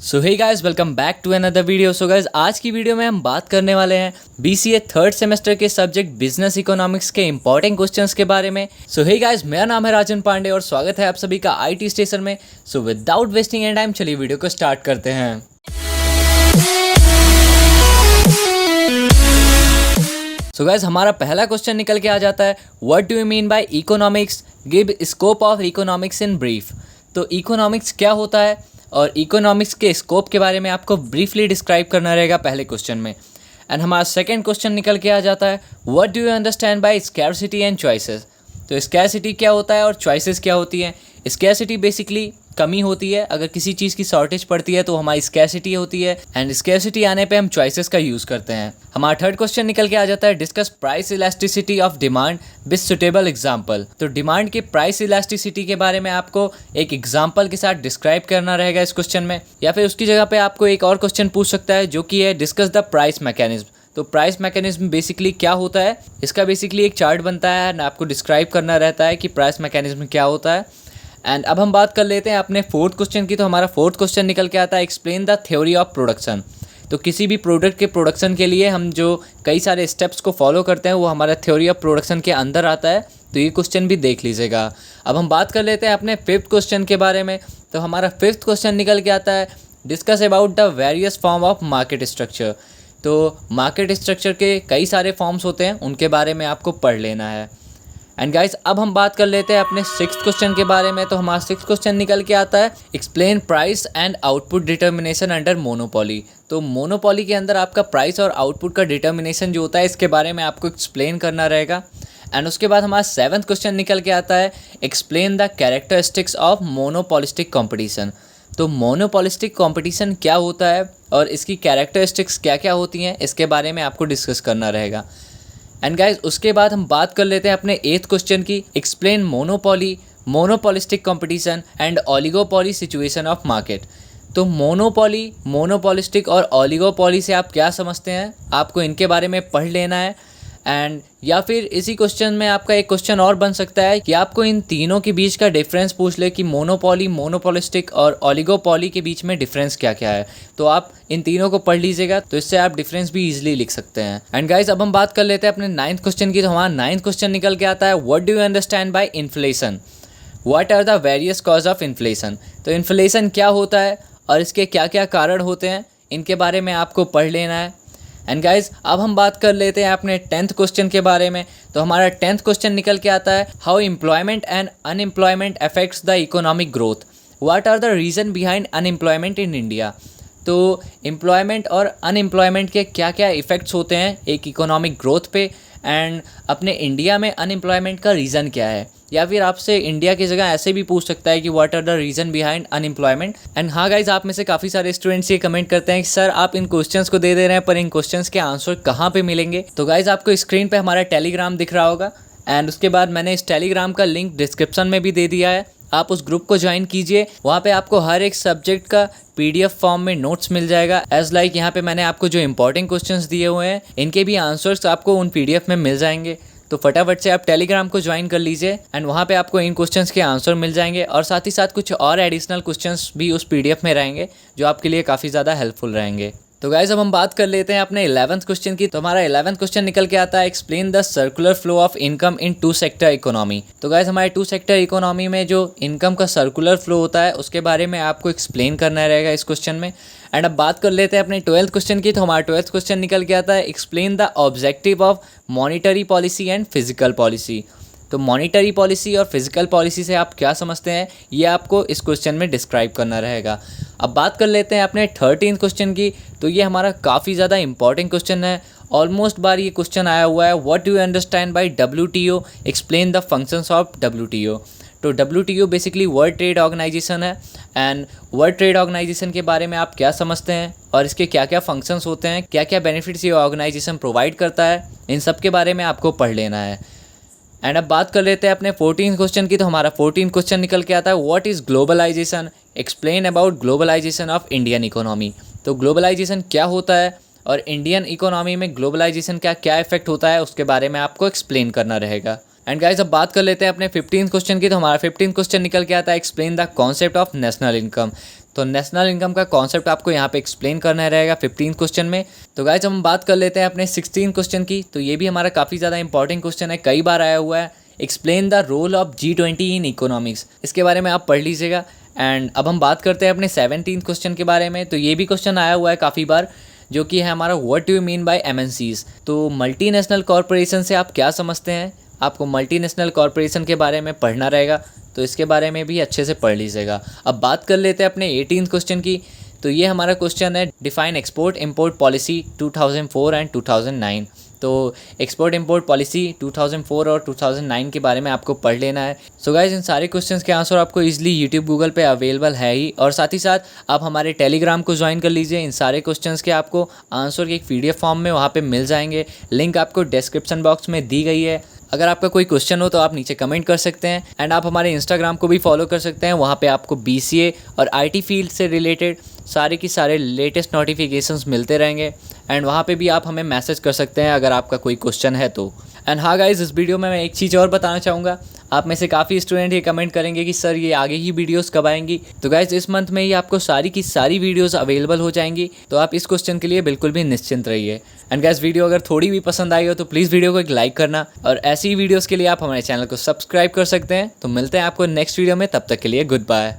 So hey guys, welcome back to another video. So guys, आज की video में हम बात करने वाले हैं बीसीए थर्ड सेमेस्टर के सब्जेक्ट बिजनेस इकोनॉमिक्स के इंपॉर्टेंट क्वेश्चंस के बारे में। सो हे गाइस, मेरा नाम है राजन पांडे और स्वागत है आप सभी का आईटी स्टेशन में। So without wasting any time चलिए वीडियो को स्टार्ट करते हैं। सो गाइस, हमारा पहला क्वेश्चन निकल के आ जाता है, what do you mean by economics, give scope of economics in brief. तो इकोनॉमिक्स क्या होता है और इकोनॉमिक्स के स्कोप के बारे में आपको ब्रीफली डिस्क्राइब करना रहेगा पहले क्वेश्चन में। एंड हमारा सेकंड क्वेश्चन निकल के आ जाता है, what do you understand bye scarcity and choices. तो स्कैरसिटी क्या होता है और चॉइसेस क्या होती हैं। स्कैरसिटी बेसिकली कमी होती है, अगर किसी चीज़ की शॉर्टेज पड़ती है तो हमारी स्कैरसिटी होती है, एंड स्कैरसिटी आने पे हम चॉइसेस का यूज़ करते हैं। हमारा थर्ड क्वेश्चन निकल के आ जाता है, discuss price elasticity of demand with suitable example. तो डिमांड के प्राइस इलास्टिसिटी के बारे में आपको एक एग्जाम्पल के साथ डिस्क्राइब करना रहेगा इस क्वेश्चन में, या फिर उसकी जगह पे आपको एक और क्वेश्चन पूछ सकता है जो कि है डिस्कस द प्राइस मैकेनिज्म। तो प्राइस मैकेनिज्म बेसिकली क्या होता है, इसका बेसिकली एक चार्ट बनता है एंड आपको डिस्क्राइब करना रहता है कि प्राइस मैकेनिज्म क्या होता है। एंड अब हम बात कर लेते हैं अपने फोर्थ क्वेश्चन की। तो हमारा फोर्थ क्वेश्चन निकल के आता है, explain the theory of production. तो किसी भी प्रोडक्ट के प्रोडक्शन के लिए हम जो कई सारे स्टेप्स को फॉलो करते हैं वो हमारा थ्योरी ऑफ प्रोडक्शन के अंदर आता है, तो ये क्वेश्चन भी देख लीजिएगा। अब हम बात कर लेते हैं अपने फिफ्थ क्वेश्चन के बारे में। तो हमारा फिफ्थ क्वेश्चन निकल के आता है, discuss about the various form of market structure. तो मार्केट स्ट्रक्चर के कई सारे फॉर्म्स होते हैं, उनके बारे में आपको पढ़ लेना है। एंड गाइस, अब हम बात कर लेते हैं अपने सिक्स्थ क्वेश्चन के बारे में। तो हमारा सिक्स्थ क्वेश्चन निकल के आता है, explain price and output determination under monopoly. तो मोनोपोली के अंदर आपका प्राइस और आउटपुट का डिटर्मिनेशन जो होता है इसके बारे में आपको एक्सप्लेन करना रहेगा। एंड उसके बाद हमारा सेवन्थ क्वेश्चन निकल के आता है, explain the characteristics of monopolistic competition. तो मोनोपोलिस्टिक कॉम्पिटिशन क्या होता है और इसकी कैरेक्टरिस्टिक्स क्या क्या होती हैं, इसके बारे में आपको डिस्कस करना रहेगा। एंड गाइज, उसके बाद हम बात कर लेते हैं अपने एथ क्वेश्चन की, explain monopoly, monopolistic competition and oligopoly situation of market. तो मोनोपोली, मोनोपोलिस्टिक और ओलिगोपोली से आप क्या समझते हैं, आपको इनके बारे में पढ़ लेना है। एंड या फिर इसी क्वेश्चन में आपका एक क्वेश्चन और बन सकता है कि आपको इन तीनों के बीच का डिफरेंस पूछ ले कि मोनोपोली, मोनोपोलिस्टिक और ओलिगोपोली के बीच में डिफरेंस क्या क्या है। तो आप इन तीनों को पढ़ लीजिएगा, तो इससे आप डिफरेंस भी इजीली लिख सकते हैं। एंड गाइज, अब हम बात कर लेते हैं अपने नाइन्थ क्वेश्चन की। तो हमारा नाइन्थ क्वेश्चन निकल के आता है, what do you understand by inflation, what are the various cause of inflation. तो इन्फ्लेशन क्या होता है और इसके क्या क्या कारण होते हैं, इनके बारे में आपको पढ़ लेना है। एंड गाइज, अब हम बात कर लेते हैं अपने टेंथ क्वेश्चन के बारे में। तो हमारा टेंथ क्वेश्चन निकल के आता है, how employment and unemployment affects the economic growth, what are the reason behind unemployment in India. तो एम्प्लॉयमेंट और अनएम्प्लॉयमेंट के क्या क्या इफ़ेक्ट्स होते हैं एक इकोनॉमिक ग्रोथ पे, एंड अपने इंडिया में अनएम्प्लॉयमेंट का रीज़न क्या है। या फिर आपसे इंडिया की जगह ऐसे भी पूछ सकता है कि what are the reason behind unemployment. And हाँ गाइज, आप में से काफ़ी सारे स्टूडेंट्स ये कमेंट करते हैं कि सर आप इन क्वेश्चंस को दे रहे हैं पर इन क्वेश्चंस के आंसर कहाँ पे मिलेंगे। तो गाइज, आपको स्क्रीन पे हमारा टेलीग्राम दिख रहा होगा, एंड उसके बाद मैंने इस टेलीग्राम का लिंक डिस्क्रिप्शन में भी दे दिया है, आप उस ग्रुप को ज्वाइन कीजिए। वहाँ पे आपको हर एक सब्जेक्ट का PDF फॉर्म में नोट्स मिल जाएगा। एज लाइक यहाँ पे मैंने आपको जो इंपॉर्टेंट क्वेश्चंस दिए हुए हैं इनके भी आंसर्स आपको उन PDF में मिल जाएंगे। तो फटाफट से आप टेलीग्राम को ज्वाइन कर लीजिए, एंड वहाँ पे आपको इन क्वेश्चंस के आंसर मिल जाएंगे और साथ ही साथ कुछ और एडिशनल क्वेश्चंस भी उस PDF में रहेंगे जो आपके लिए काफ़ी ज़्यादा हेल्पफुल रहेंगे। तो गाइज, अब हम बात कर लेते हैं अपने 11th क्वेश्चन की। तो हमारा 11th क्वेश्चन निकल के आता है, explain the circular flow of income in two sector economy. तो गाइज, हमारे टू सेक्टर इकोनॉमी में जो इनकम का सर्कुलर फ्लो होता है उसके बारे में आपको एक्सप्लेन करना रहेगा इस क्वेश्चन में। एंड अब बात कर लेते हैं अपने 12th क्वेश्चन की। तो हमारा 12th क्वेश्चन निकल के आता है, explain the objective of monetary policy and physical policy. तो मॉनिटरी पॉलिसी और फिजिकल पॉलिसी से आप क्या समझते हैं, ये आपको इस क्वेश्चन में डिस्क्राइब करना रहेगा। अब बात कर लेते हैं अपने 13th क्वेश्चन की। तो ये हमारा काफ़ी ज़्यादा इंपॉर्टेंट क्वेश्चन है, ऑलमोस्ट बार ये क्वेश्चन आया हुआ है, what do you understand by WTO, explain the functions of WTO। तो WTO basically world trade organisation है, एंड वर्ल्ड ट्रेड ऑर्गेनाइजेशन के बारे में आप क्या समझते हैं और इसके क्या क्या फंक्शंस होते हैं, क्या क्या बेनिफिट्स ये ऑर्गेनाइजेशन प्रोवाइड करता है, इन सब के बारे में आपको पढ़ लेना है। एंड अब बात कर लेते हैं अपने 14th क्वेश्चन की। तो हमारा 14th क्वेश्चन निकल के आता है, what is globalisation, explain about globalisation of Indian economy. तो ग्लोबलाइजेशन क्या होता है और इंडियन इकोनॉमी में ग्लोबलाइजेशन का क्या इफेक्ट होता है उसके बारे में आपको एक्सप्लेन करना रहेगा। एंड गाइस, अब बात कर लेते हैं अपने 15th क्वेश्चन की। तो हमारा 15th क्वेश्चन निकल के आता है, explain the concept of national income. तो नेशनल इनकम का कॉन्सेप्ट आपको यहाँ पे एक्सप्लेन करना रहेगा 15 क्वेश्चन में। तो गाइज हम बात कर लेते हैं अपने 16 क्वेश्चन की। तो ये भी हमारा काफ़ी ज़्यादा इंपॉर्टेंट क्वेश्चन है, कई बार आया हुआ है। Explain the role of G20 in economics, इसके बारे में आप पढ़ लीजिएगा। एंड अब हम बात करते हैं अपने 17 क्वेश्चन के बारे में। तो ये भी क्वेश्चन आया हुआ है काफ़ी बार, जो कि है हमारा what do you mean by MNCs। तो मल्टीनेशनल कॉरपोरेशन से आप क्या समझते हैं, आपको मल्टीनेशनल कॉरपोरेशन के बारे में पढ़ना रहेगा, तो इसके बारे में भी अच्छे से पढ़ लीजिएगा। अब बात कर लेते हैं अपने 18 क्वेश्चन की। तो ये हमारा क्वेश्चन है define export import policy 2004 and 2009। तो एक्सपोर्ट इंपोर्ट पॉलिसी 2004 और 2009 के बारे में आपको पढ़ लेना है। सो गाइज इन सारे क्वेश्चंस के आंसर आपको इजीली यूट्यूब गूगल पे अवेलेबल है ही, और साथ ही साथ आप हमारे टेलीग्राम को ज्वाइन कर लीजिए। इन सारे क्वेश्चंस के आपको आंसर के एक PDF फॉर्म में वहाँ पे मिल जाएंगे, लिंक आपको डिस्क्रिप्शन बॉक्स में दी गई है। अगर आपका कोई क्वेश्चन हो तो आप नीचे कमेंट कर सकते हैं। एंड आप हमारे इंस्टाग्राम को भी फॉलो कर सकते हैं, वहाँ पे आपको BCA और IT फील्ड से रिलेटेड सारे की सारे लेटेस्ट नोटिफिकेशंस मिलते रहेंगे। एंड वहाँ पे भी आप हमें मैसेज कर सकते हैं अगर आपका कोई क्वेश्चन है तो। एंड हाँ गाइज, इस वीडियो में मैं एक चीज़ और बताना चाहूँगा। आप में से काफ़ी स्टूडेंट ये कमेंट करेंगे कि सर ये आगे ही वीडियोस कब आएंगी। तो गाइज इस मंथ में ही आपको सारी की सारी वीडियोस अवेलेबल हो जाएंगी, तो आप इस क्वेश्चन के लिए बिल्कुल भी निश्चिंत रहिए। एंड गाइज वीडियो अगर थोड़ी भी पसंद आई हो तो प्लीज़ वीडियो को एक लाइक करना, और ऐसी ही वीडियोज़ के लिए आप हमारे चैनल को सब्सक्राइब कर सकते हैं। तो मिलते हैं आपको नेक्स्ट वीडियो में, तब तक के लिए गुड बाय।